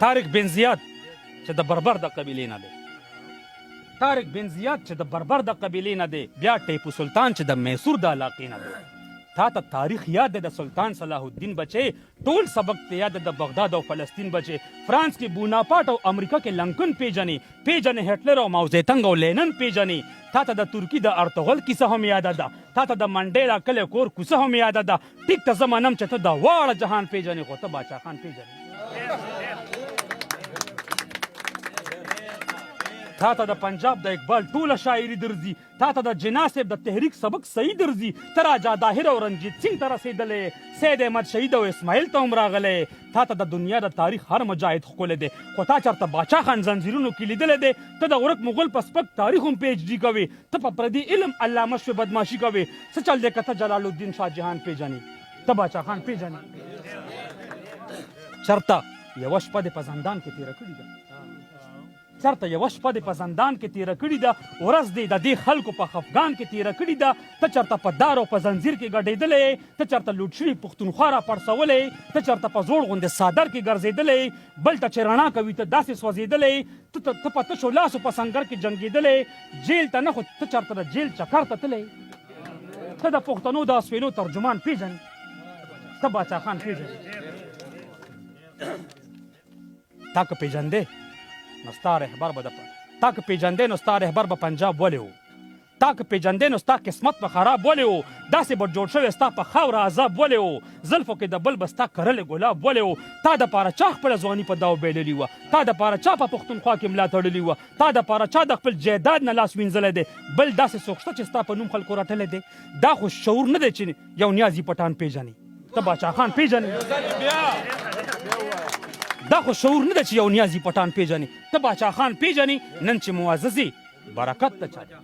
طارق بن زیاد چې د بربر د قبیلې نه دی طارق بن زیاد چې د بربر د قبیلې نه دی بیا ټیپو سلطان چې د میسور د علاقې نه دی تا ته تاریخ یاد دی د سلطان صلاح الدین بچې ټول سبق ته یاد د بغداد او فلسطین بچې فرانس کې بوناپارټ او امریکا کې لنکن پیژنې هټلر او ماوزیتنګ او لینن پیژنې تا ته د ترکی د ارطغرل کیسه هم یاد ده تا ته د منډیلا کلی کور کوڅه هم یاد ده ټیک ته زه منم چې ته د واړه جهان پیژنې خو ته باچا خان پیژنې تا ته د پنجاب د اقبال ټوله شاعري درځي تا ته د جناح صاحب د تحریک سبق صحیح درځي ته راجا طاهر او رنجیت سنګ ته رسېدلې سید احمد شهید او اسماعیل ته هم راغلی تا ته د دنیا د تاریخ هر مجاهد ښکلی دی خو تا چېرته باچا خان زنځیرونو کې لیدلی دی ته د ورک مغول په سپک تاریخ هم پی ایچ ډي کوې ته په پردي علم علامه شوې بدماشي کوې څه چل دی که ته جلال الدین شاه جهان پیژنې ته باچا خان پیژنې چېرته یوه شپه دې په زندان کې تېره کړې ده چېرته یوه شپه دې په زندان کې تېره کړې ده ورځ دې د دې خلکو په خفګان کې تېره کړې ده ته چېرته په دار او په زنځیر کې ګډېدلی ته چېرته لوټ شوي پښتونخوا را پړسولی ته چېرته په زوړ غوندې څادر کې ګرځېدلی بل ته چې رڼا کوي ته داسې سوځېدلی ته په تشو لاسو په سنګر کې جنګېدلی جیل ته نه خو ته چېرته د جیل چکر ته تللی ته د پښتنو د اسویلو ترجمان پیژنې ته باچا خان پیژنې تا که پیژندې نو ستا رهبر به تا که پیژندې نو ستا رهبر به پنجاب ولې و تا که پیژندې نو ستا قسمت به خراب ولې و داسې به جوړ شوی ستا په خاوره عذاب ولې و زلفو کې د بل به ستا کرلی ګلاب ولې و تا دپاره چا خپله ځواني په داو بایللې وه تا دپاره چا په پښتونخوا کې ملا تړلې وه تا دپاره چا د خپل جایداد نه لاس وینځلی دی بل داسې څوک شته چې ستا په نوم خلکو رټلی دی دا خو شعور نه دی چې یو نیازي پټان پیژني ته باچا خان پیژنې دا خو شعور نه ده چې یو نیازي پټان پیژنې ته باچا خان پیژنې نن چې معززي برکت د چا دی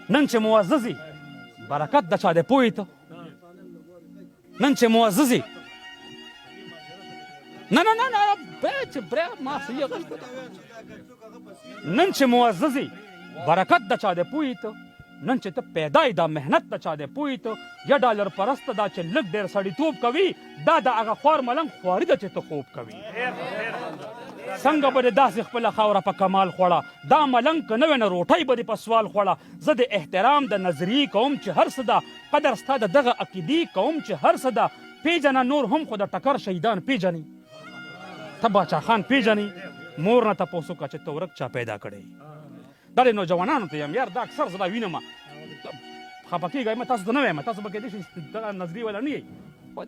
نن چې معززي برکت د چا دی پوهې ته نن چې معززي نه نن چې معززي برکت د چا دی پوهې ته نن چې ته پیدا یې دا محنت د چا دی پوهې ته یا ډالر پرسته دا چې لږ ډېر سړیتوب کوي دا د هغه خوار ملنګ خواري ده چې ته خوب کوي څنګه به دې داسې خپله خاوره په کمال خوړه دا ملنګ که نه وی نه روټۍ به دې په سوال خوړه زه د احترام د نظریې کوم چې هر څه ده قدر ستا د دغه عقیدې کوم چې هر څه ده پیژنه نور هم خو د ټکر شهیدان پیژني ته باچا خان پیژني مور نه تپوس وکړه چې ته ورک چا پیدا کړی دا د نوجوانانو ته یم یار دا اکثر زه دا وینم خفه کېږئ تاسو ته نه وایم تاسو به کېدای شي دغه نظریې والا نه یئ